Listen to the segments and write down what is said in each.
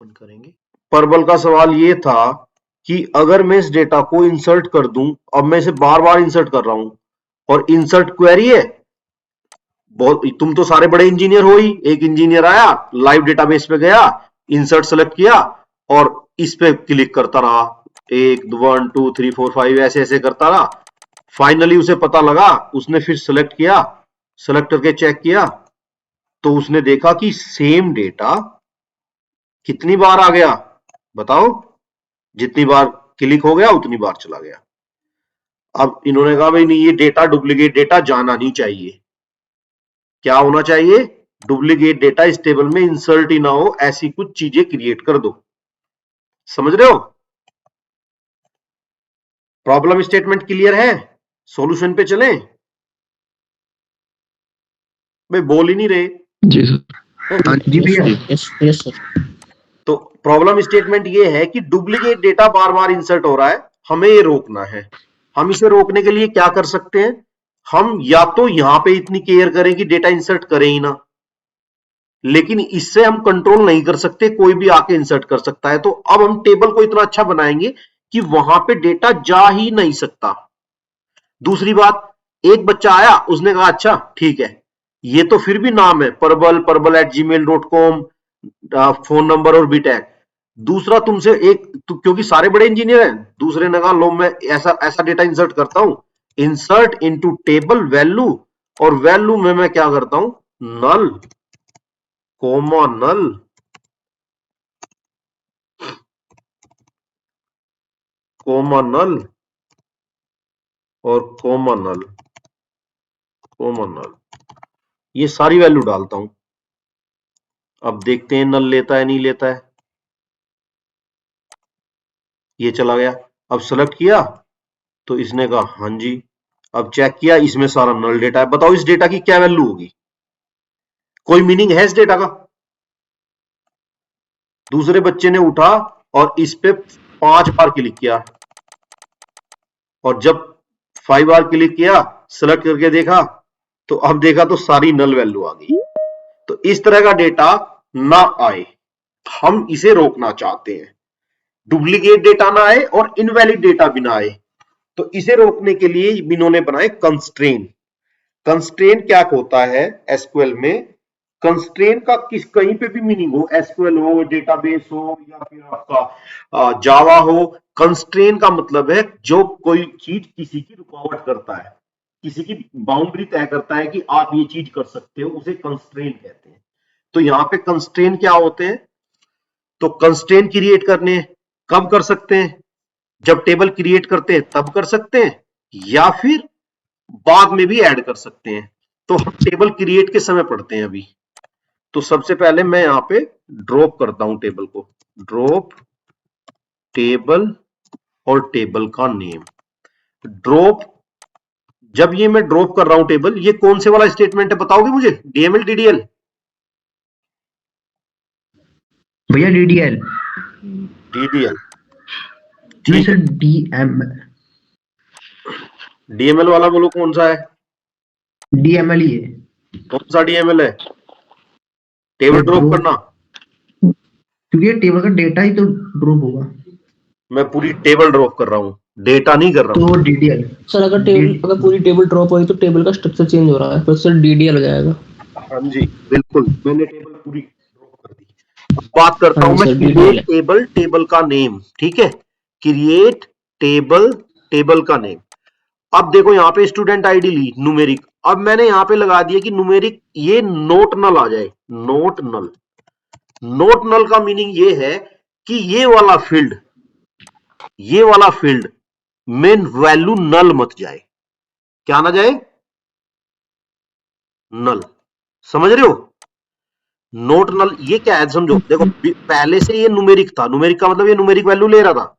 Open करेंगे। परबल का सवाल ये था कि अगर मैं इस डेटा को इंसर्ट कर दूं, अब मैं इसे बार बार इंसर्ट कर रहा हूं और इंसर्ट क्वेरी है, बहुत, तुम तो सारे बड़े इंजीनियर हो ही, एक इंजीनियर आया लाइव डेटाबेस पे गया, इंसर्ट सेलेक्ट किया और इस पे क्लिक करता रहा, 1 2 3 4 5 ऐसे ऐसे करता रहा, फाइनली उसे पता लगा, उसने फिर सेलेक्ट किया, सेलेक्ट करके चेक किया तो उसने देखा कि सेम डेटा कितनी बार आ गया, बताओ, जितनी बार क्लिक हो गया उतनी बार चला गया। अब इन्होंने कहा भाई नहीं, ये डेटा डुप्लीकेट डेटा जाना नहीं चाहिए, क्या होना चाहिए, डुप्लीकेट डेटा इस टेबल में इंसर्ट ही ना हो, ऐसी कुछ चीजें क्रिएट कर दो। समझ रहे हो? प्रॉब्लम स्टेटमेंट क्लियर है? सॉल्यूशन पे चलें? भाई बोल ही नहीं रहे। जी सर। जी भैया। Yes sir. तो प्रॉब्लम स्टेटमेंट ये है कि डुप्लीकेट डेटा बार बार इंसर्ट हो रहा है, हमें ये रोकना है। हम इसे रोकने के लिए क्या कर सकते हैं? हम या तो यहां पे इतनी केयर करें कि डेटा इंसर्ट करें ही ना, लेकिन इससे हम कंट्रोल नहीं कर सकते, कोई भी आके इंसर्ट कर सकता है। तो अब हम टेबल को इतना अच्छा बनाएंगे कि वहां पे डेटा जा ही नहीं सकता। दूसरी बात, एक बच्चा आया, उसने कहा अच्छा ठीक है, ये तो फिर भी नाम है parabal@gmail.com, फोन नंबर और बीटेक। दूसरा तुमसे एक क्योंकि सारे बड़े इंजीनियर हैं, दूसरे ने कहा लो मैं ऐसा ऐसा डेटा इंसर्ट करता हूं, इंसर्ट इनटू टेबल वैल्यू, और वैल्यू में मैं क्या करता हूं, नल कोमा नल, कोमा नल और कोमा नल, कोमा नल, ये सारी वैल्यू डालता हूं। अब देखते हैं नल लेता है नहीं लेता है। ये चला गया। अब सेलेक्ट किया तो इसने कहा हाँ जी। अब चेक किया, इसमें सारा नल डेटा है। बताओ इस डेटा की क्या वैल्यू होगी? कोई मीनिंग है इस डेटा का? दूसरे बच्चे ने उठा और इस पे 5 बार क्लिक किया, और जब 5 बार क्लिक किया, सेलेक्ट करके देखा, तो अब देखा तो सारी नल वैल्यू आ गई। तो इस तरह का डेटा ना आए, हम इसे रोकना चाहते हैं। डुप्लीकेट डेटा ना आए और इनवैलिड डेटा भी ना आए। तो इसे रोकने के लिए इन्होंने बनाए कंस्ट्रेन। कंस्ट्रेन क्या होता है एसक्यूएल में? कंस्ट्रेन का किस कहीं पे भी मीनिंग हो, एसक्यूएल हो, डेटाबेस हो, या फिर आपका जावा हो, कंस्ट्रेन का मतलब है जो कोई चीज किसी की रुकावट करता है, किसी की बाउंड्री तय करता है कि आप ये चीज कर सकते हो, उसे कंस्ट्रेन कहते हैं। तो यहां पे कंस्ट्रेन क्या होते हैं? तो कंस्ट्रेन क्रिएट करने कब कर सकते हैं? जब टेबल क्रिएट करते हैं तब कर सकते हैं, या फिर बाद में भी ऐड कर सकते हैं। तो हम टेबल क्रिएट के समय पढ़ते हैं अभी। तो सबसे पहले मैं यहां पे ड्रॉप करता हूं टेबल को, ड्रॉप टेबल और टेबल का नेम। ड्रॉप, जब ये मैं ड्रॉप कर रहा हूं टेबल, ये कौन से वाला स्टेटमेंट है बताओगे मुझे? DML DDL? भैया डीडीएल। डीडीएल, जी ठीक सर है। डीएमएल वाला बोलो कौन सा है? डीएमएल ही है। कौन सा डीएमएल है? टेबल ड्रॉप करना। क्योंकि टेबल का डेटा ही तो ड्रॉप होगा। मैं पूरी टेबल ड्रॉप कर रहा हूं, डेटा नहीं कर रहा हूं। तो डीडीएल सर अगर पूरी टेबल ड्रॉप हुई तो टेबल का स्ट्रक्चर चेंज हो रहा है, फिर सर डीडीएल हो जाएगा। हाँ जी बिल्कुल, मैंने टेबल पूरी ड्रॉप कर दी। अब बात करता हाँ हूं जी मैं सर, क्रिएट डीडीएल है। टेबल, टेबल का नेम, ठीक है, क्रिएट टेबल, टेबल का नेम। अब देखो यहां पे स्टूडेंट आईडी ली न्यूमेरिक, अब मैंने यहां पे लगा दिया कि न्यूमेरिक ये नोट नल आ जाए, नोट नल। नोट नल का मीनिंग ये है कि ये वाला फील्ड में वैल्यू नल मत जाए। क्या ना जाए? नल। समझ रहे हो? नोट नल ये क्या है समझो, देखो पहले से ये न्यूमेरिक था, न्यूमेरिक का मतलब ये न्यूमेरिक वैल्यू ले रहा था।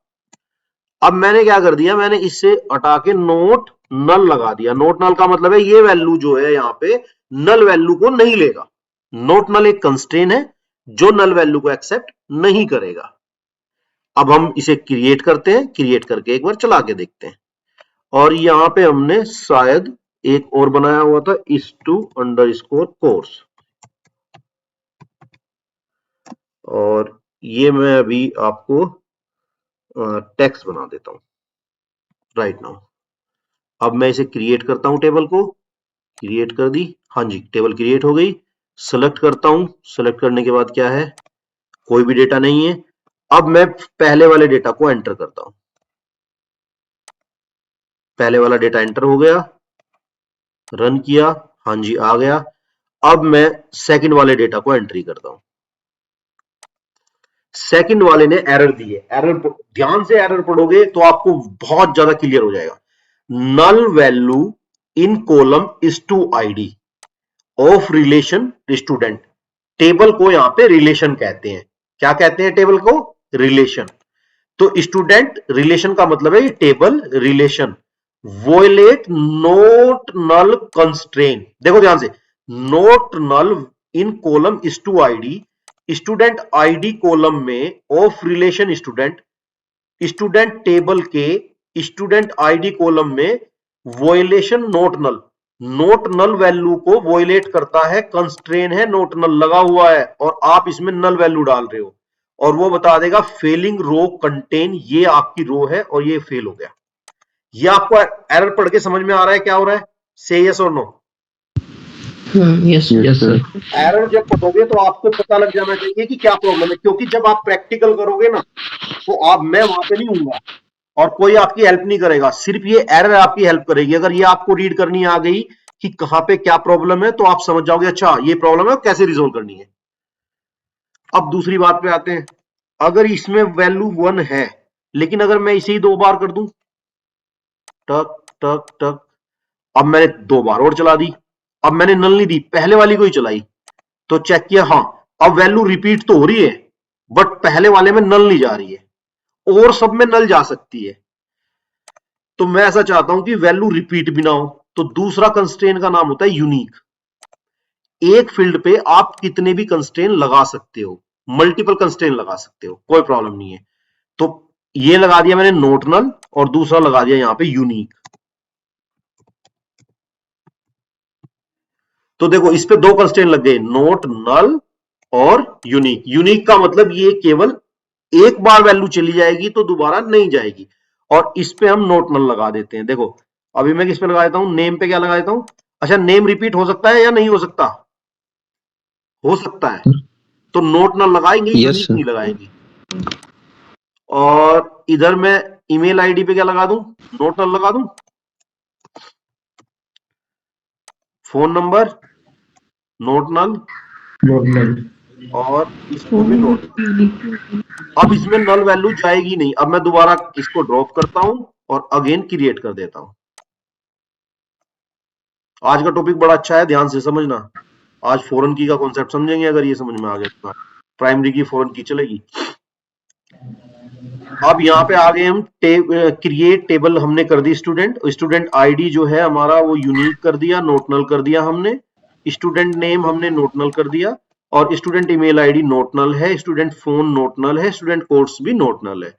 अब मैंने क्या कर दिया, मैंने इससे हटा के नोट नल लगा दिया। नोट नल का मतलब है ये वैल्यू जो है यहां पे नल वैल्यू को नहीं लेगा। नोट नल एक कंस्ट्रेन है जो नल वैल्यू को एक्सेप्ट नहीं करेगा। अब हम इसे क्रिएट करते हैं, क्रिएट करके एक बार चला के देखते हैं। और यहां पे हमने शायद एक और बनाया हुआ था, is_to_course, और ये मैं अभी आपको टेक्स्ट बना देता हूं राइट नाउ। अब मैं इसे क्रिएट करता हूं, टेबल को क्रिएट कर दी। हाँ जी, टेबल क्रिएट हो गई। सेलेक्ट करता हूं, सेलेक्ट करने के बाद क्या है, कोई भी डेटा नहीं है। अब मैं पहले वाले डेटा को एंटर करता हूं। पहले वाला डेटा एंटर हो गया, रन किया, हाँ जी आ गया। अब मैं सेकंड वाले डेटा को एंट्री करता हूं। सेकंड वाले ने एरर दी है। एरर ध्यान से एरर पढ़ोगे तो आपको बहुत ज्यादा क्लियर हो जाएगा। Null value in column is to ID of relation student. Table को यहां पे रिलेशन कहते हैं। क्या कहते हैं टेबल को? रिलेशन। तो स्टूडेंट रिलेशन का मतलब है table relation. Violate not null constraint. देखो ध्यान से, not null in column is to ID, student ID column में of relation student, student table के स्टूडेंट आईडी कॉलम में violation not null. Not null value को वोलेट करता है, constrain है, नोट नल लगा हुआ है और आप इसमें नल वैल्यू डाल रहे हो और वो बता देगा फेलिंग रो कंटेन, ये आपकी रो है और ये फेल हो गया। ये आपको एरर पढ़ के समझ में आ रहा है क्या हो रहा है? से यस और no. Yes yes sir. Error जब पढ़ोगे तो आपको पता लग जाना चाहिए कि क्या प्रॉब्लम है, क्योंकि जब आप प्रैक्टिकल करोगे ना तो आप, मैं वहां पे नहीं हूंगा और कोई आपकी हेल्प नहीं करेगा, सिर्फ ये एरर आपकी हेल्प करेगी। अगर ये आपको रीड करनी आ गई कि कहां पे क्या प्रॉब्लम है तो आप समझ जाओगे अच्छा ये प्रॉब्लम है, कैसे रिजोल्व करनी है। अब दूसरी बात पे आते हैं। अगर इसमें वैल्यू 1 है लेकिन अगर मैं इसे ही 2 बार कर दूं, टक टक टक, अब मैंने 2 बार और चला दी, अब मैंने नल नहीं दी, पहले वाली को ही चलाई तो चेक किया, हाँ अब वैल्यू रिपीट तो हो रही है बट पहले वाले में नल नहीं जा रही है और सब में नल जा सकती है। तो मैं ऐसा चाहता हूं कि वैल्यू रिपीट भी ना हो, तो दूसरा कंस्ट्रेन का नाम होता है यूनिक। एक फील्ड पे आप कितने भी कंस्ट्रेन लगा सकते हो, मल्टीपल कंस्ट्रेन लगा सकते हो, कोई प्रॉब्लम नहीं है। तो ये लगा दिया मैंने नोट नल और दूसरा लगा दिया यहां पे यूनिक। तो देखो इस पे 2 कंस्ट्रेन लग गए, नोट नल और यूनिक। यूनिक का मतलब ये केवल एक बार वैल्यू चली जाएगी तो दोबारा नहीं जाएगी, और इस पे हम नोट नल लगा देते हैं। देखो अभी मैं किस पे लगा देता हूं, नेम पे क्या लगा देता हूं। अच्छा नेम रिपीट हो सकता है या नहीं हो सकता? हो सकता है, तो नोट नल लगाएंगे, यूनिक नहीं लगाएंगे। और इधर मैं ईमेल आईडी पे क्या लगा दूं, नोट नल लगा दूं। फोन नंबर नोट नल और इसको भी नोट नल। अब इसमें नल वैल्यू जाएगी नहीं। अब मैं दोबारा इसको ड्रॉप करता हूं और अगेन क्रिएट कर देता हूं। आज का टॉपिक बड़ा अच्छा है, ध्यान से समझना। आज फॉरेन की का कॉन्सेप्ट समझेंगे, अगर ये समझ में आ गया तो प्राइमरी की फॉरेन की चलेगी। अब यहाँ पे आ गए हम, क्रिएट टेबल हमने कर दी स्टूडेंट। स्टूडेंट आईडी जो है हमारा वो यूनिक कर दिया, नोट नल कर दिया हमने। स्टूडेंट नेम हमने नोट नल कर दिया और स्टूडेंट ईमेल आईडी नोट नल है, स्टूडेंट फोन नोट नल है, स्टूडेंट कोर्स भी नोट नल है।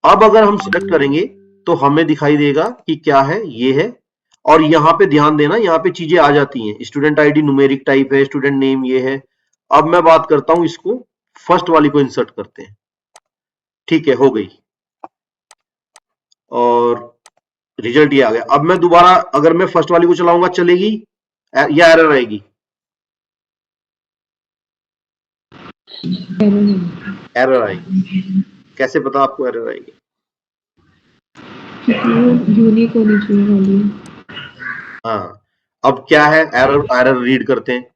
अब अगर हम सिलेक्ट करेंगे तो हमें दिखाई देगा कि क्या है, ये है। और यहाँ पे ध्यान देना, यहाँ पे चीजें आ जाती हैं। स्टूडेंट आईडी न्यूमेरिक टाइप है, स्टूडेंट नेम ये है। अब मैं बात करता हूं, इसको फर्स्ट वाली को इंसर्ट करते हैं। ठीक है, हो गई और रिजल्ट ये आ गया। अब मैं दोबारा अगर मैं फर्स्ट वाली को चलाऊंगा चलेगी या एरर आएगी? एरर आएगी। कैसे पता आपको एरर आएगी? यूनिक होनी चाहिए। हाँ, अब क्या है, एरर एरर रीड करते हैं।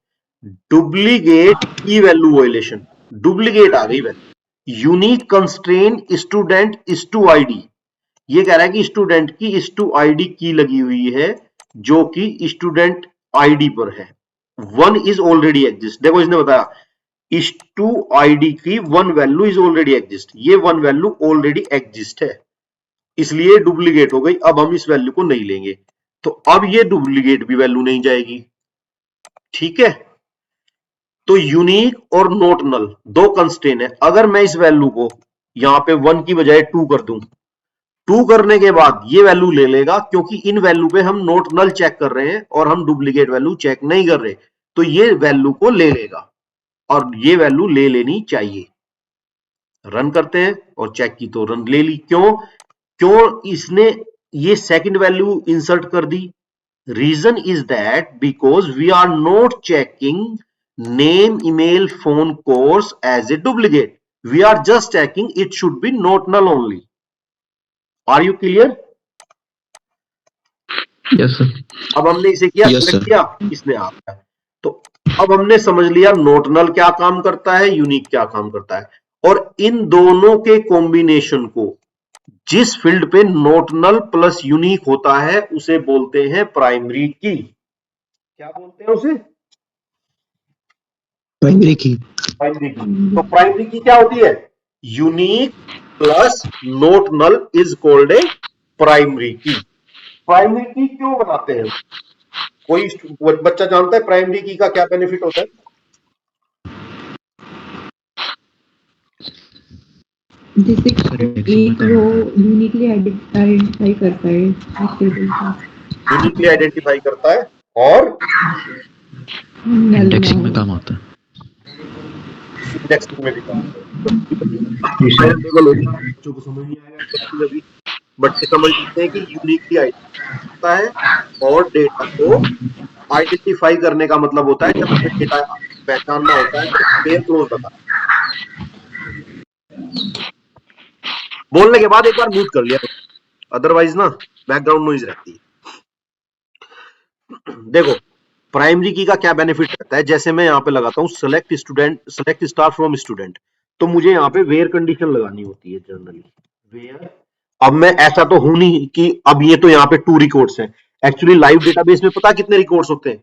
डुप्लीकेट की वैल्यू वायलेशन, डुप्लीकेट आ गई value. Unique constraint student is to ID, ये कह रहा है कि स्टूडेंट की इज टू आईडी की लगी हुई है जो कि स्टूडेंट आईडी पर है। 1 इज ऑलरेडी एग्जिस्ट। देखो इसने बताया इज टू आईडी की 1 वैल्यू इज ऑलरेडी एग्जिस्ट, ये 1 वैल्यू ऑलरेडी एग्जिस्ट है इसलिए डुप्लीकेट हो गई। अब हम इस वैल्यू को नहीं लेंगे तो अब ये डुप्लीकेट भी वैल्यू नहीं जाएगी। ठीक है, तो यूनिक और नोट नल 2 कंस्ट्रेन है। अगर मैं इस वैल्यू को यहां पे 1 की बजाय 2 कर दूं, 2 करने के बाद ये वैल्यू ले लेगा, क्योंकि इन वैल्यू पे हम नोट नल चेक कर रहे हैं और हम डुप्लीकेट वैल्यू चेक नहीं कर रहे, तो ये वैल्यू को ले लेगा और ये वैल्यू ले लेनी चाहिए। रन करते हैं और चेक की तो रन ले ली। क्यों इसने ये सेकंड वैल्यू इंसर्ट कर दी? Reason is that because we are not checking name email phone course as a duplicate, we are just checking it should be not null only. Are you clear? Yes sir. अब हमने इसे किया, Yes, select sir. किया, इसने आ गया। तो अब हमने समझ लिया नोट नल क्या काम करता है, यूनिक क्या काम करता है। और इन दोनों के कॉम्बिनेशन को जिस फील्ड पे नोट नल प्लस यूनिक होता है उसे बोलते हैं प्राइमरी की। क्या बोलते हैं उसे? Primary key. प्राइमरी की। तो प्राइमरी की क्या होती है? Unique plus not null is called a primary key. Primary key क्यों बनाते हैं? कोई बच्चा जानता है प्राइमरी की का क्या बेनिफिट होता है? जैसे एक रो यूनिकली आइडेंटिफाई करता है इस टेबल का, यूनिकली आइडेंटिफाई करता है और नल इंडेक्सिंग में ना काम आता है। इंडेक्सिंग में भी काम बच्चों को समझ नहीं आएगा exactly अभी। बच्चे समझ लेते हैं कि यूनिकली आइडेंटिफाई करता है और डेटा को आइडेंटिफाई करने का मतलब होता है जब हमें डेटा पहचानना होता है तो पेयर क्लोज बता। बोलने के बाद एक बार म्यूट कर लिया, अदरवाइज ना बैकग्राउंड नॉइज रहती है। देखो प्राइमरी की का क्या बेनिफिट रहता है, जैसे मैं यहाँ पे लगाता हूँ select student, select star from student, तो मुझे यहाँ पे वेयर कंडीशन लगानी होती है जनरली। वेयर, अब मैं ऐसा तो हूं नहीं कि अब ये तो यहाँ पे 2 रिकॉर्ड्स हैं। एक्चुअली लाइव डेटाबेस में पता कितने रिकॉर्ड्स होते हैं?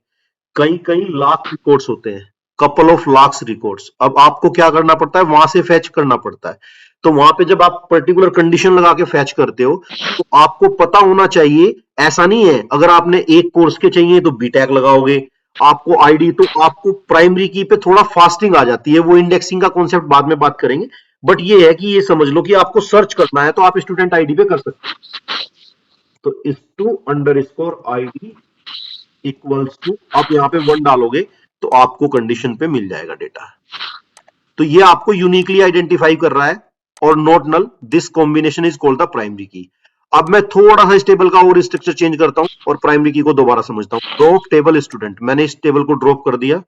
कई कई लाख रिकॉर्ड्स होते हैं, कपल ऑफ लाख्स रिकॉर्ड्स। अब आपको क्या करना पड़ता है? वहां से फैच करना पड़ता है। तो वहां पे जब आप पर्टिकुलर कंडीशन लगा के फैच करते हो तो आपको पता होना चाहिए। ऐसा नहीं है अगर आपने एक कोर्स के चाहिए तो बी टैग लगाओगे, आपको आईडी, तो आपको प्राइमरी की पे थोड़ा फास्टिंग आ जाती है। वो इंडेक्सिंग का कॉन्सेप्ट बाद में बात करेंगे, बट ये है कि ये समझ लो कि आपको सर्च करना है तो आप स्टूडेंट आईडी पे कर सकते हैं। तो इस two underscore ID equals to, आप यहाँ पे 1 डालोगे तो आपको कंडीशन पे मिल जाएगा डेटा। तो ये आपको यूनिकली आइडेंटिफाई कर रहा है और not null, this combination is called the primary key. अब मैं थोड़ा सा इस टेबल का और स्ट्रक्चर चेंज करता हूं और प्राइमरी की को दोबारा समझता हूं। ड्रॉप टेबल स्टूडेंट, मैंने इस टेबल को ड्रॉप कर दिया।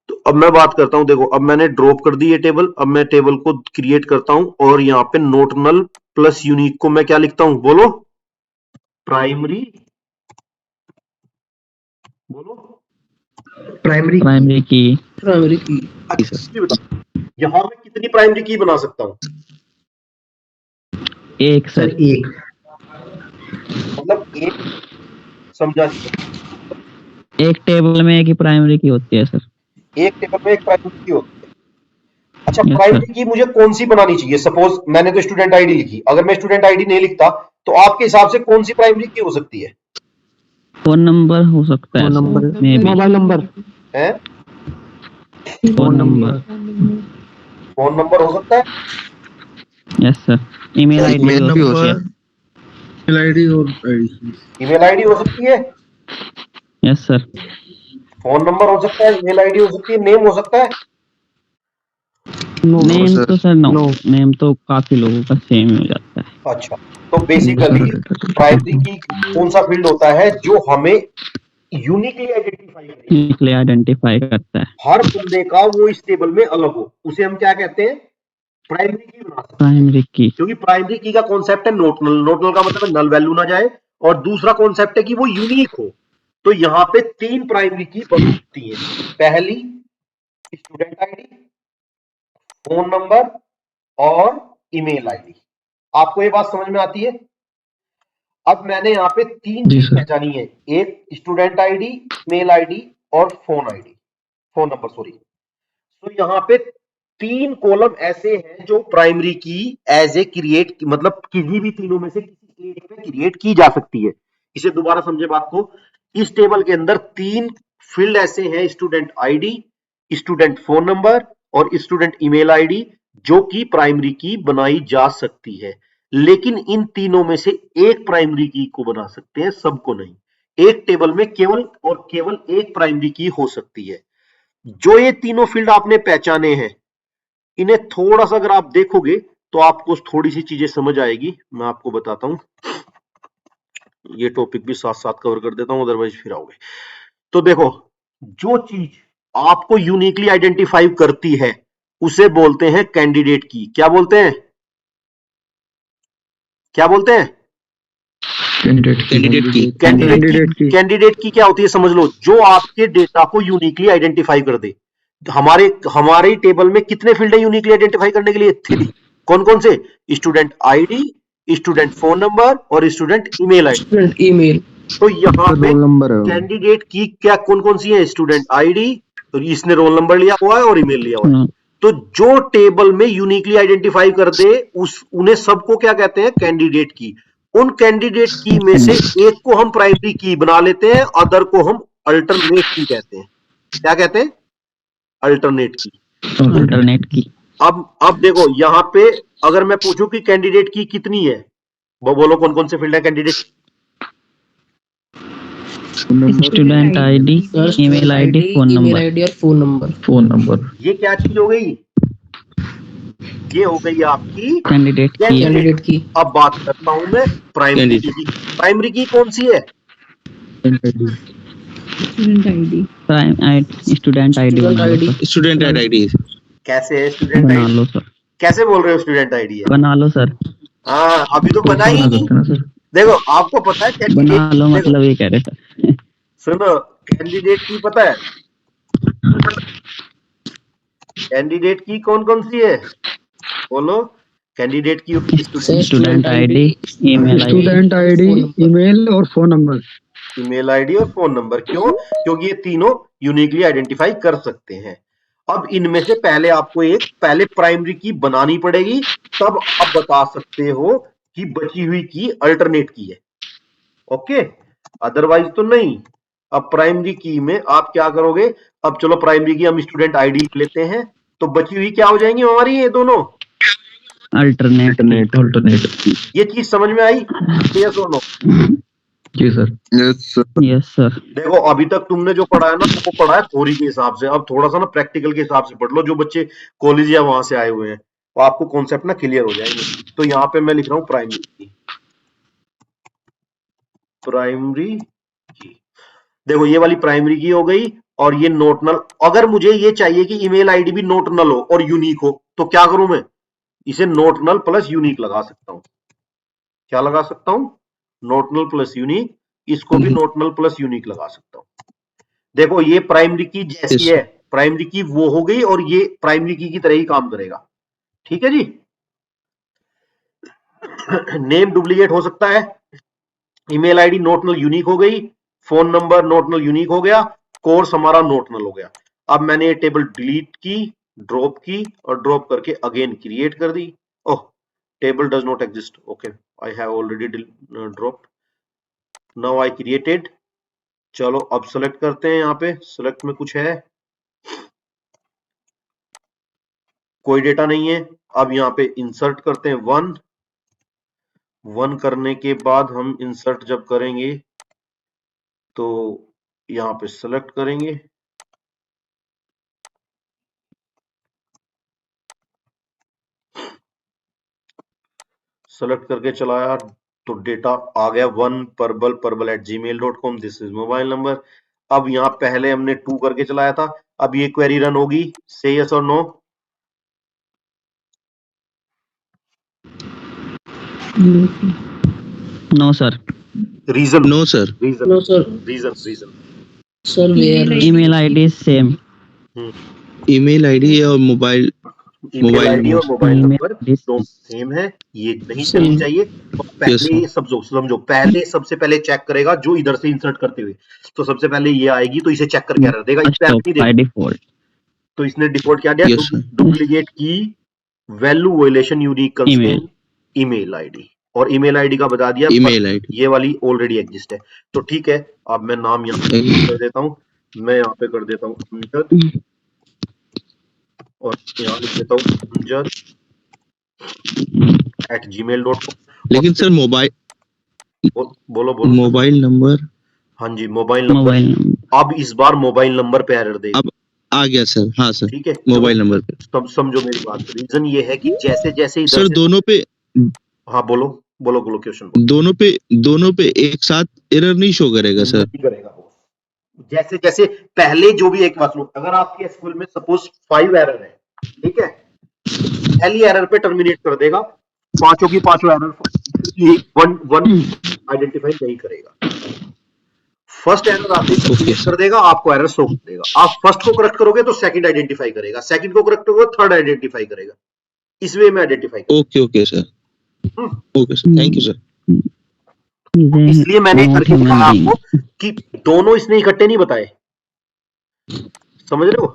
तो अब मैं बात करता हूं, देखो अब मैंने ड्रॉप कर दी ये टेबल। अब मैं टेबल को क्रिएट करता हूं और यहाँ पे नॉट नल प्लस यूनिक को मैं क्या लिखता हूं? बोलो, प्राइमरी, बोलो प्राइमरी प्राइमरी की। प्राइमरी की। अच्छा बताओ यहां मैं कितनी प्राइमरी की बना सकता हूं? एक सर सर। एक, मतलब एक, समझा? एक टेबल में एक ही प्राइमरी की होती है सर। एक टेबल में एक प्राइमरी की होती है। अच्छा, यस सर। प्राइमरी की मुझे कौन सी बनानी चाहिए? सपोज मैंने तो स्टूडेंट आईडी लिखी, अगर मैं स्टूडेंट आईडी नहीं लिखता तो आपके हिसाब से कौन सी प्राइमरी की हो सकती है? फोन नंबर हो सकता है phone sir, number, may be. Mobile number, हैं? Phone number. फोन नंबर हो सकता है, yes sir. Email ID email भी हो सकता है। ईमेल आईडी और आईडी। ईमेल आईडी हो सकती है, यस सर। फोन नंबर हो सकता है, ईमेल आईडी हो सकती है, नेम हो सकता है। Name sir. तो सर नो, नो। नेम तो काफी लोगों का सेम ही हो जाता है। अच्छा, तो बेसिकली प्राइमरी की कौन सा फील्ड होता है जो हमें यूनिकली आइडेंटिफाई करे? यूनिकली आइडेंटिफाई करता है। हर बंदे का वो इस टेबल में अलग हो, उसे हम क्या कहते हैं? प्राइमरी की बना सकते हैं। प्राइमरी की। क्योंकि प्राइमरी की का कॉन्सेप्ट है नोट नल, नोट नल का मतलब है नल वैल्यू ना जाए, और दूसरा कॉन्सेप्ट है कि वो यूनिक हो। तो यहां पे 3 प्राइमरी की बन सकती है। पहली स्टूडेंट आईडी, फोन नंबर और ईमेल आईडी। आपको ये बात समझ में आती है? अब मैंने यहाँ पे 3 जी चीज सर। पहचानी है, एक स्टूडेंट आईडी, ईमेल आईडी और फोन नंबर सॉरी। तो यहाँ पे 3 कॉलम ऐसे हैं जो प्राइमरी की एज ए क्रिएट, मतलब किसी भी तीनों में से किसी एक पे क्रिएट की जा सकती है। इसे दोबारा समझे बात को। इस टेबल के अंदर 3 फील्ड ऐसे हैं, student ID, student phone number और स्टूडेंट ईमेल आईडी, जो कि प्राइमरी की बनाई जा सकती है। लेकिन इन तीनों में से एक प्राइमरी की को बना सकते हैं, सबको नहीं। एक टेबल में केवल और केवल एक प्राइमरी की हो सकती है। जो ये तीनों फील्ड आपने पहचाने हैं, इन्हें थोड़ा सा अगर आप देखोगे तो आपको थोड़ी सी चीजें समझ आएगी। मैं आपको बताता हूं, ये टॉपिक भी साथ साथ कवर कर देता हूं, अदरवाइज फिर आओगे। तो देखो, जो चीज आपको यूनिकली आइडेंटिफाई करती है उसे बोलते हैं कैंडिडेट की। क्या बोलते हैं? क्या बोलते हैं? कैंडिडेट की कैंडिडेट की क्या होती है समझ लो, जो आपके डेटा को यूनिकली आइडेंटिफाई कर दे। हमारे हमारे टेबल में कितने फील्ड है यूनिकली आइडेंटिफाई करने के लिए? 3। कौन कौन से? Student ID, student phone number और student email ID. Student email. तो यहाँ पे रोल नंबर है वो। कैंडिडेट की क्या कौन कौन सी है? स्टूडेंट आईडी, तो इसने रोल नंबर लिया हुआ है और ईमेल लिया हुआ है। तो जो टेबल में यूनिकली आइडेंटिफाई कर दे उन्हें सबको क्या कहते हैं? कैंडिडेट की। उन कैंडिडेट की में से एक को हम प्राइमरी की बना लेते हैं, अदर को हम अल्टरनेट की कहते हैं। क्या कहते हैं? अल्टरनेट की। अल्टरनेट की। अब देखो यहां पे अगर मैं पूछूं कि कैंडिडेट की कितनी है, वो बोलो कौन कौन से फील्ड है candidate? Student ID, email ID, phone email number. ID और फोन नंबर। ये क्या चीज हो गई? ये हो गई आपकी कैंडिडेट की। कैंडिडेट की। अब बात करता हूं मैं प्राइमरी की। प्राइमरी की कौन सी है? Student ID. Student ID. Student ID कैसे है स्टूडेंट बना आईडी? लो सर। कैसे बोल रहे हो स्टूडेंट आईडी है? बना लो सर। हाँ, अभी तो बना ही नहीं। ना सर, देखो आपको पता है बना कैंडिडेट, लो देखो मतलब ये कह रहे सर। सुनो, कैंडिडेट की पता है? कैंडिडेट की कौन कौन सी है बोलो? कैंडिडेट की होगी student ID, email ID. Student ID, email और फोन नंबर। ईमेल आईडी और फोन नंबर। क्यों? क्योंकि ये तीनों यूनिकली आइडेंटिफाई कर सकते हैं। अब इनमें से पहले आपको पहले प्राइमरी की बनानी पड़ेगी, तब आप बता सकते हो कि बची हुई की अल्टरनेट की है। ओके, अदरवाइज तो नहीं। अब प्राइमरी की में आप क्या करोगे? अब चलो प्राइमरी की हम स्टूडेंट आईडी लेते हैं, तो बची हुई क्या हो जाएंगी हमारी ये दोनों? अल्टरनेट। ये चीज समझ में आई? यस और नो? जी सर। Yes sir. देखो अभी तक तुमने जो पढ़ा है ना, वो पढ़ा है थ्योरी के हिसाब से। अब थोड़ा सा ना प्रैक्टिकल के हिसाब से पढ़ लो। जो बच्चे कॉलेज या वहां से आए हुए हैं, तो आपको कॉन्सेप्ट ना क्लियर हो जाएंगे। तो यहाँ पे मैं लिख रहा हूँ प्राइमरी की। देखो ये वाली प्राइमरी की हो गई, और ये नोट नल। अगर मुझे ये चाहिए कि ईमेल आईडी भी नोट नल हो और यूनिक हो, तो क्या करूं मैं? इसे नोट नल प्लस यूनिक लगा सकता हूं। क्या लगा सकता हूं? नोट नल प्लस यूनिक। इसको भी नोट नल प्लस यूनिक लगा सकता हूं। देखो ये प्राइमरी की जैसी है, प्राइमरी की वो हो गई, और ये प्राइमरी की तरह ही काम करेगा। ठीक है जी। नेम डुप्लीकेट हो सकता है। ईमेल आईडी नोट नल यूनिक हो गई, फोन नंबर नोट नल यूनिक हो गया, कोर्स हमारा नोट नल हो गया। अब मैंने ये टेबल डिलीट की, ड्रॉप की, और ड्रॉप करके अगेन क्रिएट कर दी। Oh, table does not exist. Okay, I have already drop. Now I created. चलो अब सेलेक्ट करते हैं। यहाँ पे सेलेक्ट में कुछ है? कोई डेटा नहीं है। अब यहाँ पे इंसर्ट करते हैं 1 करने के बाद हम इंसर्ट जब करेंगे तो यहाँ पे सेलेक्ट करेंगे। सेलेक्ट करके चलाया तो डेटा आ गया 1 purple@gmail.com। This is mobile number. अब यहाँ पहले हमने 2 करके चलाया था। अब ये क्वेरी रन होगी। से यस और no? No sir. Reason? No sir. No sir. Reason sir where email ID same. Email ID और मोबाइल ईमेल आईडी और मोबाइल email नंबर ID दोनों सेम है। ये नहीं चलनी चाहिए। और पहले sir. ये समझो, पहले सबसे पहले चेक करेगा जो इधर से इंसर्ट करते हुए। तो सबसे पहले ये आएगी, तो इसे चेक करके रख देगा। इस पे नहीं बाय देगा। डिफॉल्ट। तो इसने डिफॉल्ट क्या दिया? Yes, sir. डुप्लीकेट की value violation unique constraint email ID, और ईमेल आईडी का बता दिया। ईमेल आईडी ये वाली ऑलरेडी एग्जिस्ट है। तो ठीक है, अब मैं नाम यहाँ पे कर देता हूँ। मैं यहाँ पे कर देता हूँ अमजद, और यहाँ लिख देता हूँ अमजद @gmail.com। लेकिन सर मोबाइल बोलो मोबाइल नंबर हाँ जी, मोबाइल नंबर। अब इस बार मोबाइल नंबर पे एरर देगा। आ गया सर, हाँ सर, ठीक है, मोबाइल नंबर पे। सब समझो मेरी बात। रीजन ये है कि जैसे जैसे इधर सर से, दोनों पे हाँ बोलो बोलो बोलो, क्वेश्चन बोलो। दोनों पे एक साथ एरर नहीं शो करेगा सर? नहीं करेगा वो। जैसे जैसे पहले जो भी, एक बात लो, अगर आपके स्कूल में सपोज 5 एरर है, ठीक है, पहली एरर पे टर्मिनेट कर देगा, पांचों की पांचों एरर वन वन आइडेंटिफाई नहीं करेगा। फर्स्ट एरर आते ही ओके टर्मिनेट कर सर, देगा, आपको एरर शो कर देगा। आप फर्स्ट को करेक्ट करोगे तो सेकंड आइडेंटिफाई करेगा, सेकंड को करेक्ट करोगे थर्ड आइडेंटिफाई करेगा। इस वे में आइडेंटिफाई करेगा। Okay okay sir, okay sir, thank you sir. चीजें इसलिए मैंने नॉट करके ह्यूमन दिखाया बीइंग। आपको कि दोनों इसने इकट्ठे नहीं बताए। समझ रहे हो?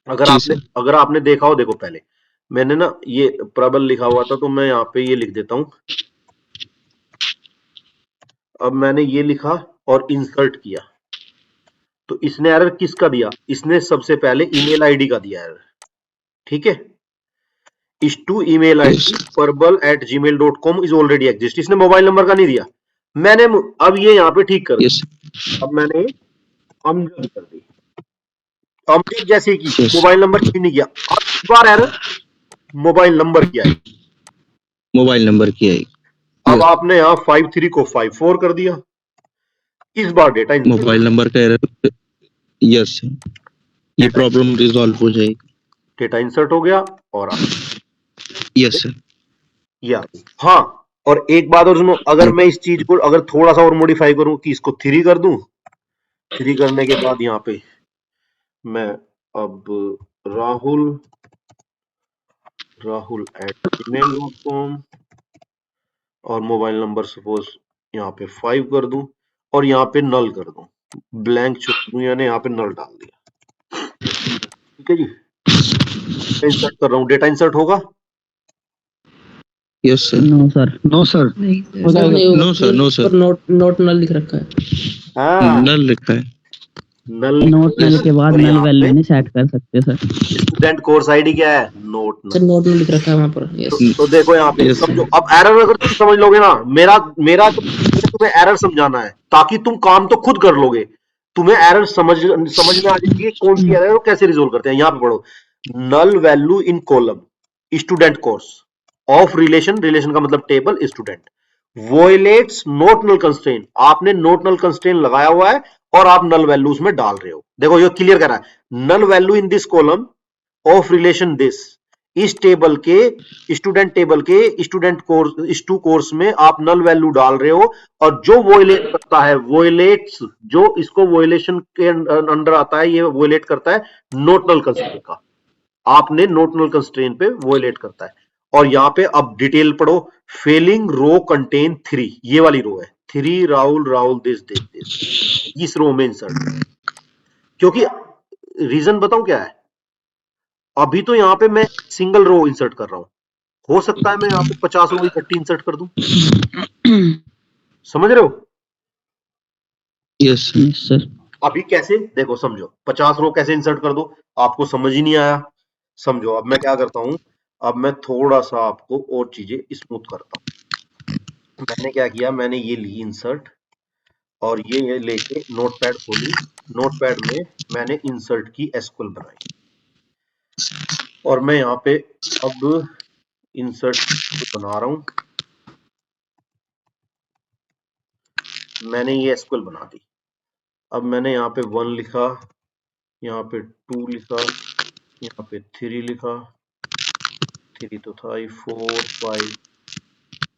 जी सर। अगर आपने देखा हो, देखो पहले मैंने ना ये प्रबल लिखा हुआ था, तो मैं यहाँ पे ये लिख देता हूं। अब मैंने ये लिखा और इंसर्ट किया, तो इसने एरर किसका दिया? इसने सबसे पहले ईमेल आईडी का दिया एरर। ठीक है, इस two email yes ID parbal@gmail.com is already exist. इसने मोबाइल नंबर का नहीं दिया। मैंने अब ये यहाँ पे ठीक कर दी। यस अब मैंने अमजद कर दी। अमजद जैसे की यस, मोबाइल नंबर चेंज नहीं किया। अब इस बार एरर मोबाइल नंबर की आई। मोबाइल नंबर की आएगी। अब यस, आपने यहाँ 53 को 54 कर दिया। इस बार डेटा इंसर्ट हो मोबाइल गया। नंबर का एरर। यस सर, ये डेटा प्रॉब्लम रिजॉल्व हो जाएगी। डेटा इंसर्ट हो गया और आ यस सर। ये आ गई। हाँ, और एक बात और सुनो, अगर मैं इस चीज को अगर थोड़ा सा और मॉडिफाई करूं कि इसको 3 कर दूं, 3 करने के बाद यहाँ पे मैं अब राहुल @gmail.com और मोबाइल नंबर सपोज यहाँ पे 5 कर दूं और यहाँ पे नल कर दूं, ब्लैंक छोड़ दूं, यानी यहाँ पे नल डाल दिया। ठीक है जी, इंसर्ट कर रहा हूँ, डेटा इंसर्ट होगा। Yes sir. No sir. No sir. नहीं हो सर। जाएगा नहीं होगा नो सर, क्योंकि नो सर, पर नोट नल लिख रखा है। हाँ, नल लिखा है। नल नोट नल के बाद और नल यहाँ वैल्यू पे नहीं सेट कर सकते सर। स्टूडेंट कोर्स आईडी क्या है? नोट नल। सर नोट नल लिख रखा है वहां पर, यस। तो देखो यहाँ पे यस समझो, सर। अब एरर अगर तुम समझ लोगे ना, मेरा मेरा तो तुम्हें एरर समझाना है ताकि तुम काम तो खुद कर लोगे। तुम्हें एरर समझ में आ जाएगी कौन सी एरर है और कैसे रिजोल्व करते हैं। यहाँ पे पढ़ो, null value in column student course of relation, relation का मतलब table, student violates not null constraint. आपने नोट नल कंस्ट्रेंट लगाया हुआ है और आप नल वैल्यू उसमें डाल रहे हो। देखो ये क्लियर कर रहा है, null value in this column of relation this. इस टेबल के स्टूडेंट टेबल के स्टूडेंट कोर्स इस टू कोर्स में आप नल वैल्यू डाल रहे हो, और जो वोयलेट करता है, वोयलेट्स जो इसको वोयलेशन के अंडर आता है, ये वोयलेट करता है नोट नल कंस्ट्रेंट का। आपने नोट नल कंस्ट्रेंट पे वोयलेट करता है। और यहाँ पे अब डिटेल पढ़ो, फेलिंग रो कंटेन 3, ये वाली रो है 3 राहुल राहुल दिस इस रो में इंसर्ट। क्योंकि रीजन बताऊं क्या है, अभी तो यहाँ पे मैं सिंगल रो इंसर्ट कर रहा हूं, हो सकता है मैं यहाँ पे 50 रो इकट्ठी इंसर्ट कर दूं। समझ रहे हो? Yes yes sir. अभी कैसे, देखो समझो, 50 रो कैसे इंसर्ट कर दो, आपको समझ ही नहीं आया। समझो, अब मैं क्या करता हूं, अब मैं थोड़ा सा आपको और चीजें स्मूथ करता हूं। मैंने क्या किया, मैंने ये ली इंसर्ट और ये लेके नोटपैड खोली। नोटपैड में मैंने इंसर्ट की एसक्यूएल बनाई और मैं यहाँ पे अब इंसर्ट बना रहा हूं। मैंने ये एसक्यूएल बना दी। अब मैंने यहाँ पे 1 लिखा, यहाँ पे 2 लिखा, यहाँ पे 3 लिखा, 3 तो था ही, 4 5।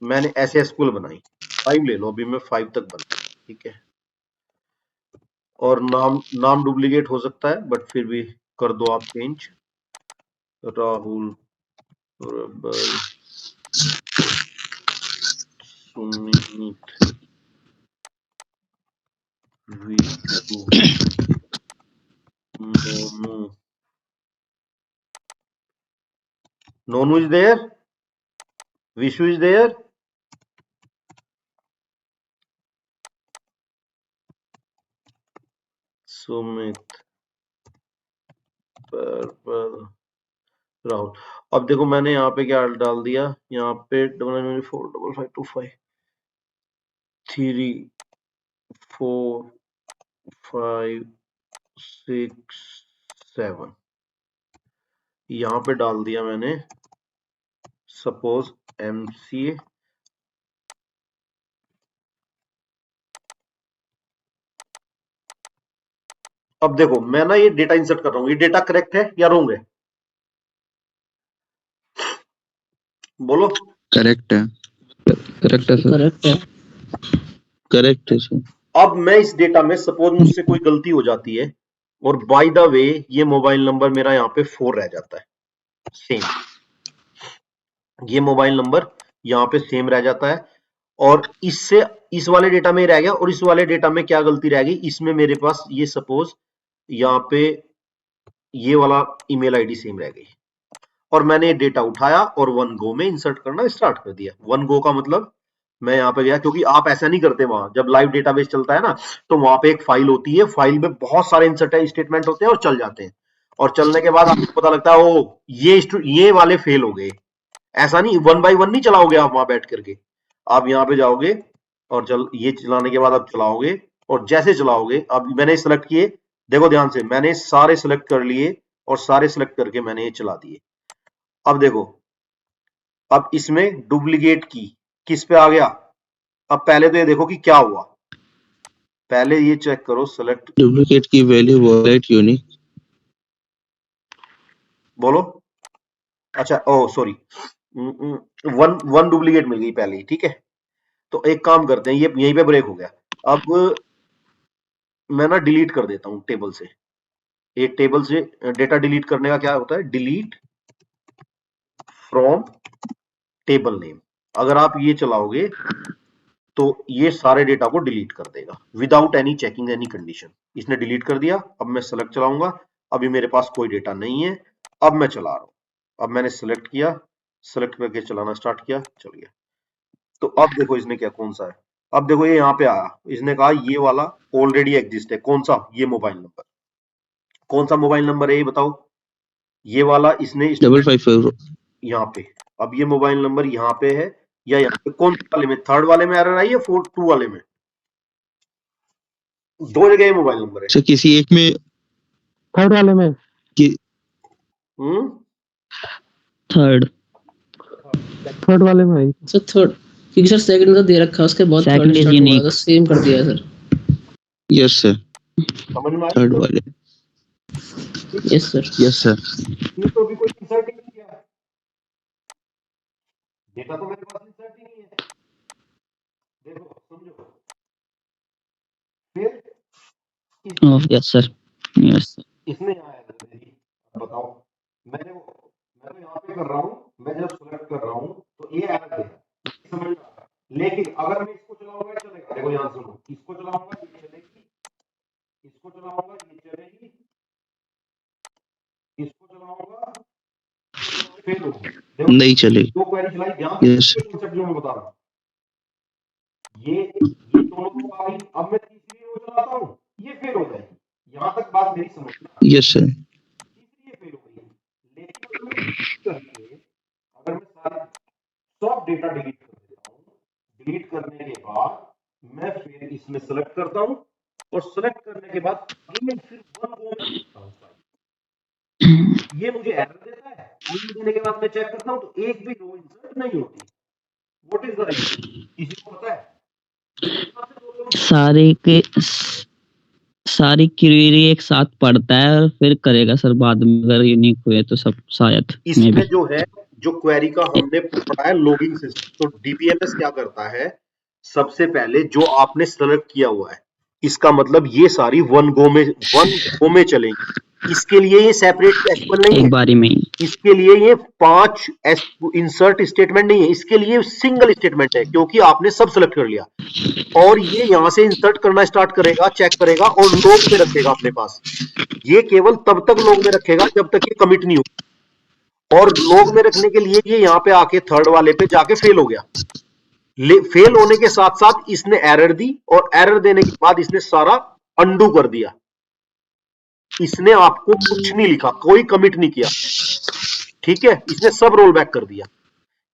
मैंने ऐसे एसक्यूएल बनाई। 5 ले लो, अभी मैं 5 तक बना। ठीक है, और नाम नाम डुप्लीकेट हो सकता है, बट फिर भी कर दो आप change. Rahul Prabal Sumit Vishu Nonu. Nonu is there, Vishu is there, Sumit, Prabal, Rahul. अब देखो मैंने यहाँ पे क्या डाल दिया, यहाँ पे 45525 3 4 5 6 7 यहां पे डाल दिया मैंने सपोज MCA। अब देखो मैं ना ये डेटा इंसर्ट कर रहा हूं, ये डेटा करेक्ट है या रॉन्ग है? बोलो। करेक्ट है, करेक्ट है सर। करेक्ट है। करेक्ट है सर। अब मैं इस डेटा में सपोज मुझसे कोई गलती हो जाती है और बाय द वे ये मोबाइल नंबर मेरा यहाँ पे 4 रह जाता है, सेम ये मोबाइल नंबर यहाँ पे सेम रह जाता है, और इससे इस वाले डेटा में रह गया, और इस वाले डेटा में क्या गलती रह गई, इसमें मेरे पास ये सपोज यहाँ पे ये वाला ईमेल आईडी सेम रह गई, और मैंने ये डेटा उठाया और वन गो में इंसर्ट करना स्टार्ट कर दिया। वन गो का मतलब मैं यहाँ पे गया, क्योंकि आप ऐसा नहीं करते, वहां जब लाइव डेटाबेस चलता है ना तो वहां पे एक फाइल होती है, फाइल में बहुत सारे इंसर्ट स्टेटमेंट होते हैं और चल जाते हैं, और चलने के बाद आपको पता लगता है ओ ये वाले फेल हो गए। ऐसा नहीं, वन बाय वन नहीं चलाओगे आप वहां बैठ करके, आप यहाँ पे जाओगे और ये चलाने के बाद आप चलाओगे, और जैसे चलाओगे, अब मैंने सेलेक्ट किए, देखो ध्यान से, मैंने सारे सेलेक्ट कर लिए और सारे सेलेक्ट करके मैंने ये चला दिए। अब देखो, अब इसमें डुप्लीकेट की किस पे आ गया? अब पहले तो ये देखो कि क्या हुआ, पहले ये चेक करो, सेलेक्ट, डुप्लीकेट की वैल्यू वॉलेट यूनिक। बोलो। अच्छा ओ सॉरी, वन डुप्लीकेट मिल गई पहले ही, ठीक है। तो एक काम करते हैं, ये यहीं पे ब्रेक हो गया। अब मैं ना डिलीट कर देता हूं टेबल से, एक टेबल से डेटा डिलीट करने का क्या होता है, डिलीट फ्रॉम टेबल नेम। अगर आप ये चलाओगे तो ये सारे डेटा को डिलीट कर देगा without any checking any condition. इसने डिलीट कर दिया। अब मैं सेलेक्ट चलाऊंगा, अभी मेरे पास कोई डेटा नहीं है, अब मैं चला रहा हूं। अब मैंने सेलेक्ट किया, सेलेक्ट करके चलाना स्टार्ट किया, चल गया। तो अब देखो इसने क्या, कौन सा है, अब देखो ये यहाँ पे आया, इसने कहा ये वाला ऑलरेडी एग्जिस्ट है, कौन सा, ये मोबाइल नंबर, कौन सा मोबाइल नंबर है ये बताओ, ये वाला इसने 555 यहाँ पे। अब ये मोबाइल नंबर यहाँ पे है या यहाँ पे, कौन से वाले में, थर्ड वाले में एरर आई है, 4 2 वाले में, दो जगह मोबाइल नंबर है। सर किसी एक में, थर्ड वाले में कि थर्ड थर्ड वाले में आई। सर थर्ड, क्योंकि सर सेकंड तो दे रखा है, उसके बाद Second थर्ड is स्टार्ट हुआ unique. था, सेम कर दिया है सर। यस सर, समझ में आई? थर्ड वाले, यस सर। Yes sir. इसमें तो अभी कोई इंसर्ट ही नहीं किया है, डेटा तो मेरे पास इंसर्ट ही नहीं है, देखो समझो। फिर Oh, yes, sir. Yes. इसने यहाँ एरर दे दी, बताओ, मैं तो यहाँ पे कर रहा हूँ, मैं जब सेलेक्ट कर रहा हूँ तो ये एरर दे, समझ में आ रहा है? लेकिन अगर मैं इसको चलाऊंगा चलेगा, देखो यहाँ सुनो, इसको चलाऊंगा ये चलेगी, इसको चलाऊंगा ये चलेगी, इसको चलाऊंगा फेल होगी। देखो नहीं चलेगी। दो क्वेरी चलाई, ध्यान से यस कंसेप्ट जो मैं बता रहा हूँ, ये दोनों को आ गई। अब मैं तीसरी रो चलाता हूँ, ये फेल हो जाएगी। यहाँ तक बात मेरी समझ में आ रही है? Yes sir. तीसरी ये फेल हो गई, लेकिन अगर मैं सारे सब डेटा डिलीट कर देता हूँ, डिलीट करने के बाद मैं फिर इसमें सेलेक्ट करता हूँ, और सेलेक्ट करने के बाद फिर वन गो में लिखता हूँ फाइल। ये मुझे एरर देता है, एरर देने के बाद मैं चेक करता हूँ तो एक भी रो इंसर्ट नहीं होती। व्हाट इज द रीजन, किसी को पता है? सारी क्वेरी एक साथ पढ़ता है और फिर करेगा सर बाद में, अगर यूनिक हुए तो सब शायद में इसमें भी। जो है, जो क्वेरी का हमने पढ़ा है लॉगिंग सिस्टम, तो डीबीएमएस क्या करता है, सबसे पहले जो आपने सेलेक्ट किया हुआ है, इसका मतलब ये सारी वन गो में चलेंगी। इसके लिए ये सेपरेट एसक्यूएल नहीं एक है, बारी में ही। इसके लिए ये 5 इंसर्ट स्टेटमेंट नहीं है, इसके लिए सिंगल स्टेटमेंट है, क्योंकि आपने सब सेलेक्ट कर लिया, और ये यहां से इंसर्ट करना स्टार्ट करेगा, चेक करेगा और लॉग में रखेगा अपने पास। ये केवल तब तक लॉग में रखेगा जब तक ये कमिट नहीं हो, और लॉग में रखने के लिए ये यहाँ पे आके थर्ड वाले पे जाके फेल हो गया। फेल होने के साथ साथ इसने एरर दी, और एरर देने के बाद इसने सारा अंडू कर दिया। इसने आपको कुछ नहीं लिखा, कोई कमिट नहीं किया, ठीक है, इसने सब रोल बैक कर दिया।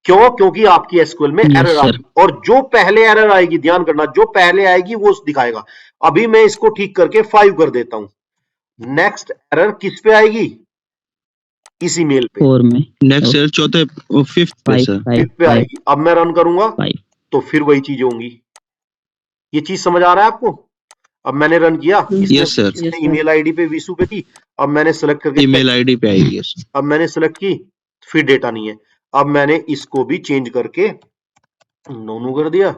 क्यों? क्योंकि आपकी एसक्यूएल में Yes, एरर sir. आएगी, और जो पहले एरर आएगी, ध्यान करना, जो पहले आएगी वो दिखाएगा। अभी मैं इसको ठीक करके 5 कर देता हूं, नेक्स्ट एरर किस पे आएगी? इस ईमेल पे, 4 में नेक्स्ट ईयर चौथे फिफ्थ पे 5 सर। 5 फिफ्थ पे आएगी। अब मैं रन करूंगा 5 तो फिर वही चीज होंगी। ये चीज समझ आ रहा है आपको? अब मैंने रन किया, यस सर। इसने ईमेल आईडी पे विशु पे थी, अब मैंने सेलेक्ट करके ईमेल आईडी पे आएगी सर। अब मैंने सेलेक्ट की, फिर डेटा नहीं है। अब मैंने इसको भी चेंज करके नोनू कर दिया।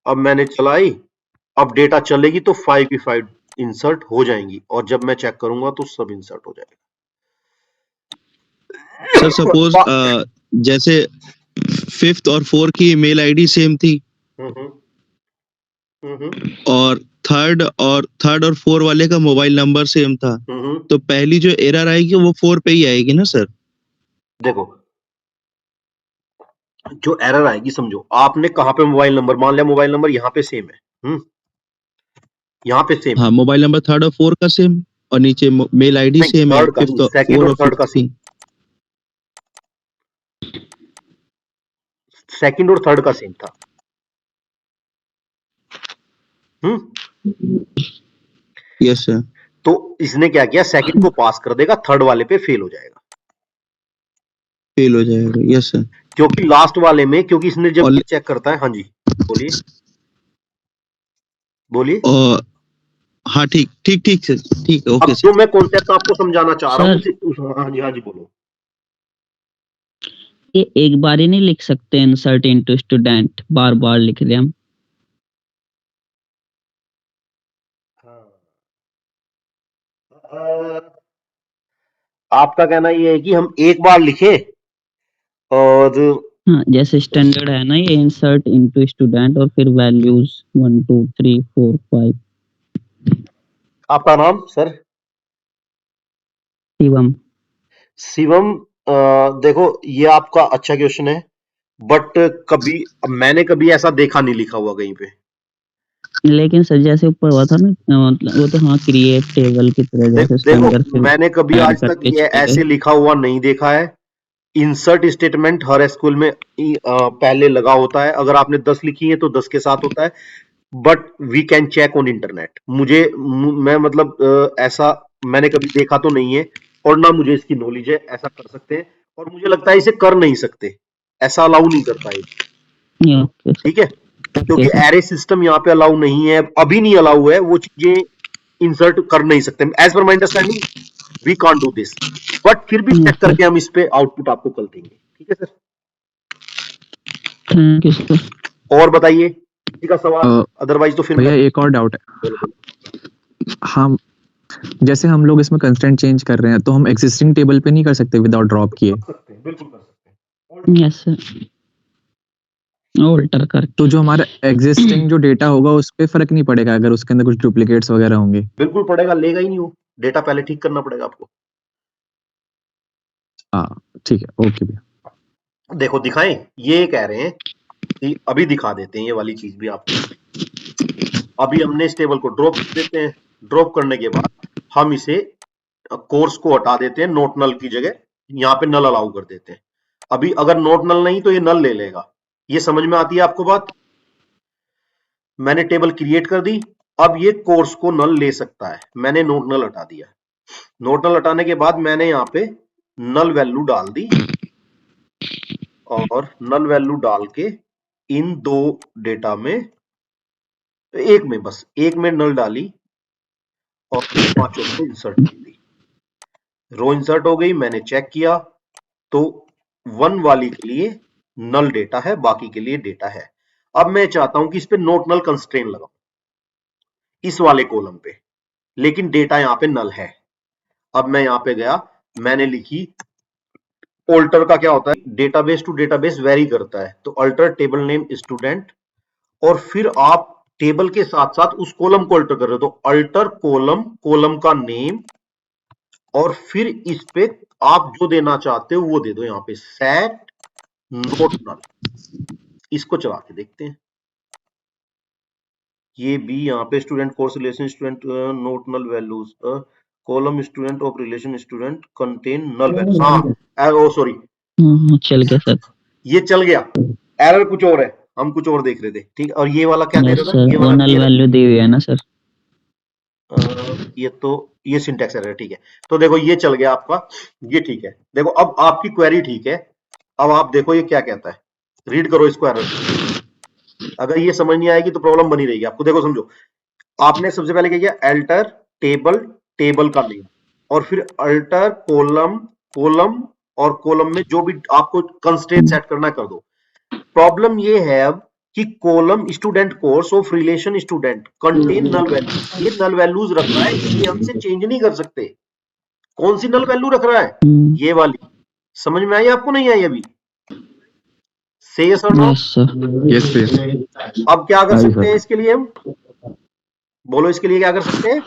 अब मैंने चलाई, अब डेटा चलेगी तो 5 की 5 इंसर्ट हो जाएंगी, और जब मैं चेक करूंगा तो सब इंसर्ट हो जाएगा। सर सपोज जैसे फिफ्थ और फोर्थ की ईमेल आईडी सेम थी और थर्ड और फोर वाले का मोबाइल नंबर सेम था, तो पहली जो एरर आएगी वो 4 पे ही आएगी ना सर? देखो, जो एरर आएगी, समझो आपने कहां पे मोबाइल नंबर, मान लिया मोबाइल नंबर यहाँ पे सेम है, यहाँ पे सेम हाँ, मोबाइल नंबर थर्ड और फोर का सेम और नीचे मेल आईडी नहीं, सेम है थर्ड का फिफ्थ नहीं, सेकंड फोर और और थर्ड का फिफ्थ सेम, की। सेकंड और थर्ड का सेम था। Yes sir. तो इसने क्या किया, सेकंड को पास कर देगा, थर्ड वाले पे फेल हो जाएगा, फेल हो जाएगा। Yes sir. क्योंकि लास्ट वाले में, क्योंकि इसने जब और चेक करता है, हाँ जी बोलिए बोलिए। हाँ ठीक ठीक ठीक सर, ठीक है, अब ओके जो सर। मैं कॉन्सेप्ट आपको समझाना चाह रहा हूँ सर, हाँ जी बोलो। ये एक बार ही नहीं लिख सकते इंसर्ट इनटू स्टूडेंट, बार बार लिख रहे हम। आपका कहना ये है कि हम एक बार लिखें और हाँ, जैसे स्टैंडर्ड है ना ये, इंसर्ट इनटू स्टूडेंट और फिर वैल्यूज 1 2 3 4 5। आपका नाम सर? शिवम। शिवम, देखो ये आपका अच्छा क्वेश्चन है, बट कभी मैंने कभी ऐसा देखा नहीं लिखा हुआ कहीं पे। लेकिन सर जैसे ऊपर हुआ था ना, मतलब वो तो हाँ क्रिएट टेबल की तरह, जैसे उसके अंदर देखो फिर मैंने कभी ऐड आज तक करके ये चले ऐसे गए। लिखा हुआ नहीं देखा है। इंसर्ट स्टेटमेंट हर स्कूल में पहले लगा होता है, अगर आपने 10 लिखी है तो 10 के साथ होता है, but we can check on internet. मैं मतलब ऐसा मैंने कभी देखा तो नहीं है, और ना मुझे इसकी नॉलेज है ऐसा कर सकते हैं, और मुझे लगता है इसे कर नहीं सकते, ऐसा अलाउ नहीं करता है, ओके सर। ठीक है, क्योंकि ओके सर। एरे सिस्टम यहाँ पे अलाउ नहीं है, अभी नहीं अलाउ है, वो चीजें इंसर्ट कर नहीं सकते as per my understanding, we can't do this, but फिर भी चेक करके हम इस पे आउटपुट आपको कल देंगे, ठीक है सर? Thank you sir. और बताइए किसी का सवाल, अदरवाइज तो फिर भैया एक और डाउट है। हम जैसे हम लोग इसमें कंस्ट्रेंट चेंज कर रहे हैं तो हम एग्जिस्टिंग टेबल पे नहीं कर सकते विदाउट ड्रॉप किए? बिल्कुल कर सकते हैं। यस सर, ऑल्टर कर। तो जो हमारा एग्जिस्टिंग जो डेटा होगा उस पे फर्क नहीं पड़ेगा अगर उसके अंदर कुछ डुप्लीकेट्स वगैरह होंगे? बिल्कुल पड़ेगा, लेगा ही नहीं वो डेटा, पहले ठीक करना पड़ेगा आपको। हाँ ठीक है, ओके भैया। देखो दिखाएं, ये कह रहे हैं कि अभी दिखा देते हैं ये वाली चीज भी आपको। अभी हमने इस टेबल को ड्रॉप कर देते हैं, ड्रॉप करने के बाद हम इसे कोर्स को हटा देते हैं, नोट नल की जगह यहाँ पे नल अलाउ कर देते हैं। अभी अगर नोट नल नहीं तो ये नल ले लेगा, ये समझ में आती है आपको बात? मैंने टेबल क्रिएट कर दी, अब ये कोर्स को नल ले सकता है, मैंने नोट नल हटा दिया। नोट नल हटाने के बाद मैंने यहाँ पे नल वैल्यू डाल दी, और नल वैल्यू डाल के इन दो डेटा में, एक में, बस एक में नल डाली और पांचों को इंसर्ट कर दी। रो इंसर्ट हो गई, मैंने चेक किया तो 1 वाली के लिए नल डेटा है, बाकी के लिए डेटा है। अब मैं चाहता हूं कि इस पे नोट नल कंस्ट्रेन लगाऊं इस वाले कॉलम पे, लेकिन डेटा यहां पे नल है। अब मैं यहां पे गया, मैंने लिखी, ऑल्टर का क्या होता है, डेटाबेस टू डेटाबेस वेरी करता है, तो अल्टर टेबल नेम स्टूडेंट, और फिर आप टेबल के साथ साथ उस कॉलम को अल्टर कर रहे हो, तो अल्टर कॉलम, कॉलम का नेम, और फिर इस पे आप जो देना चाहते हो वो दे दो, यहां पे सेट नोट नल। इसको चला के देखते हैं, ये भी यहाँ पे student course relation student not null values column student of relation student contain null values. हाँ ओ सॉरी, चल गया सर। ये चल गया, एरर कुछ और है, हम कुछ और देख रहे थे, ठीक। और ये वाला क्या दे यस रहा था, सर, ये वो वाला नल क्लियर है? वैल्यू दी हुई है ना सर। ये सिंटैक्स एरर है, ठीक है। तो देखो ये चल गया आपका, ये ठीक है। देखो अब आपकी क्वेरी ठीक है, अब आप देखो ये क्या कहता है, रीड करो इसको एरर। अगर ये समझ नहीं आएगी तो प्रॉब्लम बनी रहेगी आपको। देखो समझो, आपने सबसे पहले क्या किया, अल्टर टेबल, टेबल का नेम, और फिर अल्टर कॉलम, कॉलम और कॉलम में जो भी आपको कंस्ट्रेंट सेट करना कर दो। प्रॉब्लम ये है अब कि column student course of relation student contain null values, ये नल वैल्यूज रख रहा है, ये हमसे चेंज नहीं कर सकते। कौन सी नल वैल्यू रख रहा है, ये वाली। समझ में आई आपको, नहीं आई अभी? से यस और no? Yes sir. Yes sir. अब क्या कर सकते हैं इसके लिए हम, बोलो इसके लिए क्या कर सकते हैं?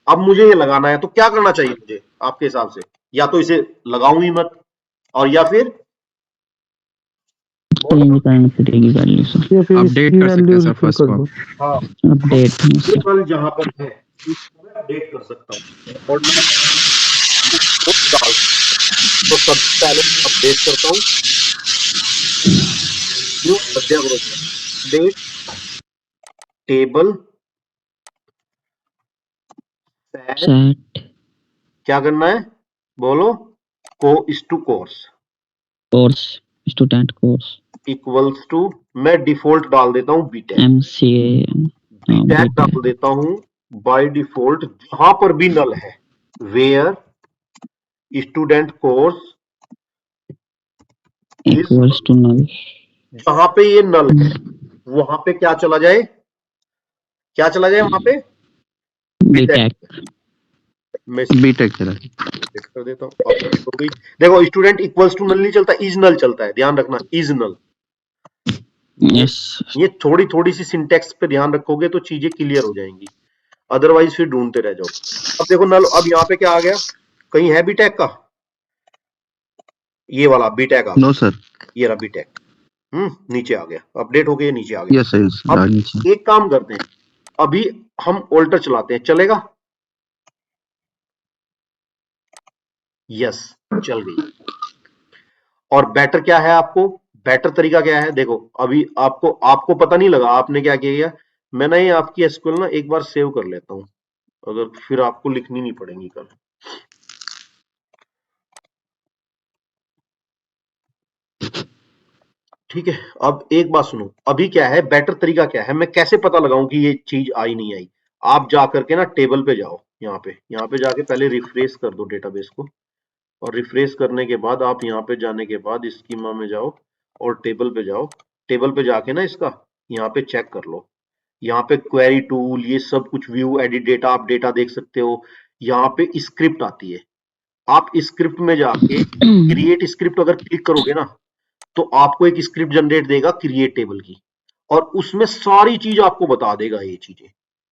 अब मुझे ये लगाना है, तो क्या करना चाहिए मुझे आपके हिसाब से? या तो इसे लगाऊं ही मत, और या फिर चेंज करनी पड़ेगी वैल्यू सर। या फिर अपडेट इसकी कर सकते हैं वैल्यू सर फिल फर्स्ट कर को। दो। हाँ, अपडेट ये नल जहां पर है इसको मैं अपडेट कर सकता हूँ, और मैं इसको डाल, तो सबसे पहले अपडेट करता हूँ, न्यू अध्याय अपडेट टेबल सेट, सेट क्या करना है बोलो, को इस to course course, student course, equals to, मैं डिफॉल्ट डाल देता हूँ बीटेक, एमसीए बीटेक डाल देता हूँ बाय डिफॉल्ट, जहां पर भी नल है, where student course equals to null, जहां पे ये नल है वहां पे क्या चला जाए, क्या चला जाए वहां पे, बीटेक। मैं बीटेक चला। सेट कर देता हूँ, अपडेट हो गई। देखो स्टूडेंट इक्वल्स टू नल नहीं चलता, इज नल चलता है, ध्यान रखना, इज नल। यस ये थोड़ी थोड़ी सी सिंटेक्स पे ध्यान रखोगे तो चीजें क्लियर हो जाएंगी, अदरवाइज फिर ढूंढते रह जाओ। अब देखो नल, अब यहाँ पे क्या आ गया, कहीं है बीटेक का, ये वाला बीटेक आ गया, नो सर। ये रहा बीटेक, नीचे आ गया, अपडेट हो गया, नीचे आ गया। Yes sir. अब एक काम करते हैं, अभी हम ऑल्टर चलाते हैं, चलेगा? यस, चल गई। और बेटर क्या है आपको, बेटर तरीका क्या है, देखो अभी आपको आपको पता नहीं लगा आपने क्या किया, मैं ना ये आपकी एसक्यूएल ना एक बार सेव कर लेता हूं, अगर फिर आपको लिखनी नहीं पड़ेगी कल। ठीक है, अब एक बात सुनो, अभी क्या है बेटर तरीका क्या है, मैं कैसे पता लगाऊं कि ये चीज आई नहीं आई? आप जा करके ना टेबल पे जाओ, यहाँ पे जाके पहले रिफ्रेश कर दो डेटाबेस को, और रिफ्रेश करने के बाद आप यहाँ पे जाने के बाद स्कीमा में जाओ और टेबल पे जाओ, टेबल पे जाके ना इसका यहाँ पे चेक कर लो, यहाँ पे क्वेरी टूल, ये सब कुछ, व्यू एडिट डेटा, आप डेटा देख सकते हो, यहाँ पे स्क्रिप्ट आती है, आप स्क्रिप्ट में जाके क्रिएट स्क्रिप्ट अगर क्लिक करोगे ना तो आपको एक स्क्रिप्ट जनरेट देगा क्रिएट टेबल की, और उसमें सारी चीज आपको बता देगा ये चीजें।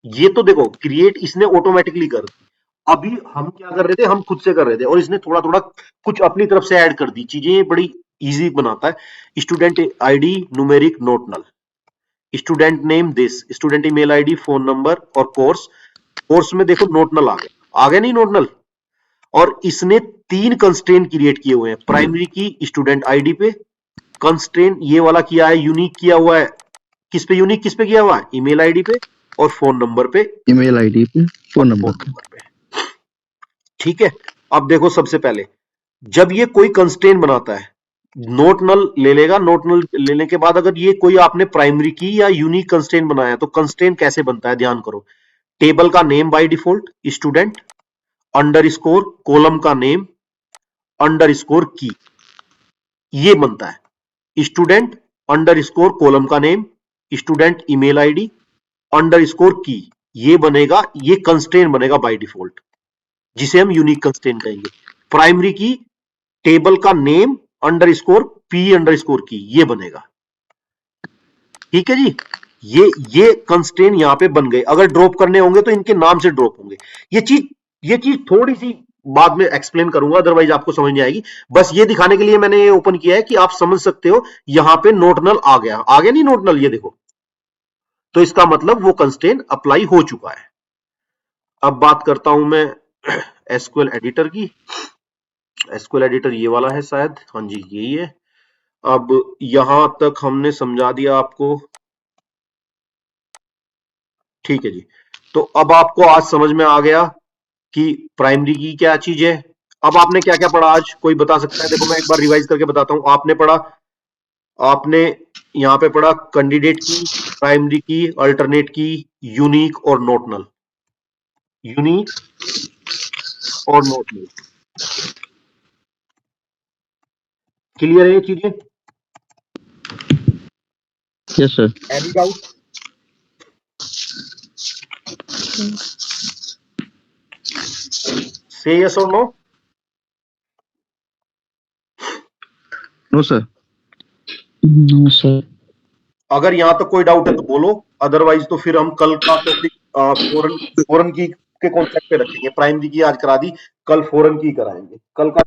ये तो देखो क्रिएट इसने ऑटोमेटिकली कर दी, अभी हम क्या कर रहे थे, हम खुद से कर रहे थे, और इसने थोड़ा थोड़ा कुछ अपनी तरफ से ऐड कर दी चीजें, बड़ी इजी बनाता है। Student ID numeric not null, student name this, student email ID, phone number, और कोर्स, कोर्स में देखो नोट नल आ गया नहीं नोट नल, और इसने 3 कंस्ट्रेंट क्रिएट किए हुए हैं, प्राइमरी की स्टूडेंट आईडी पे, कंस्ट्रेंट ये वाला किया है, यूनिक किया हुआ है, किस पे यूनिक, किस पे किया हुआ है, ईमेल आईडी पे, और फोन नंबर पे, ईमेल आईडी पे, फोन नंबर पे। ठीक है, अब देखो सबसे पहले जब ये कोई कंस्ट्रेंट बनाता है, नोट नल ले लेगा, नोट नल लेने के बाद अगर ये कोई आपने प्राइमरी की या यूनिक कंस्ट्रेंट बनाया, तो कंस्ट्रेंट कैसे बनता है ध्यान करो, टेबल का name by default student, underscore column का नेम, अंडरस्कोर की, ये बनता है स्टूडेंट अंडरस्कोर कॉलम का name, student email ID, underscore की, ये बनेगा, ये कंस्ट्रेंट बनेगा बाय डिफॉल्ट, जिसे हम यूनिक कंस्ट्रेंट कहेंगे। प्राइमरी की टेबल का नेम अंडरस्कोर पी अंडरस्कोर की, ये बनेगा। ठीक है जी, ये कंस्ट्रेंट यहां पे बन गए, अगर ड्रॉप करने होंगे तो इनके नाम से ड्रॉप होंगे। ये चीज थोड़ी सी बाद में एक्सप्लेन करूंगा, अदरवाइज आपको समझ नहीं आएगी, बस ये दिखाने के लिए मैंने ये ओपन किया है कि आप समझ सकते हो, यहां पे नोट नल आ गया नहीं नोट नल, ये देखो, तो इसका मतलब वो कंस्ट्रेंट अप्लाई हो चुका है। अब बात करता हूं मैं एसक्यूएल एडिटर की, एसक्यूएल एडिटर ये वाला है शायद, हाँ जी यही है। अब यहां तक हमने समझा दिया आपको, ठीक है जी। तो अब आपको आज समझ में आ गया कि प्राइमरी की क्या चीज है। अब आपने क्या क्या पढ़ा आज, कोई बता सकता है? देखो मैं एक बार रिवाइज करके बताता हूं। आपने यहां पे पढ़ा कैंडिडेट की, प्राइमरी की, अल्टरनेट की, यूनिक और नोटनल। यूनिक और नोटनल क्लियर है ये चीजें? Yes sir. Any doubt? Say yes और no? No sir. No sir. अगर यहां तक कोई डाउट है तो बोलो, अदरवाइज तो फिर हम कल का टॉपिक फॉरेन की के कॉन्सेप्ट पे रखेंगे। प्राइमरी की आज करा दी, कल फॉरेन की कराएंगे। कल का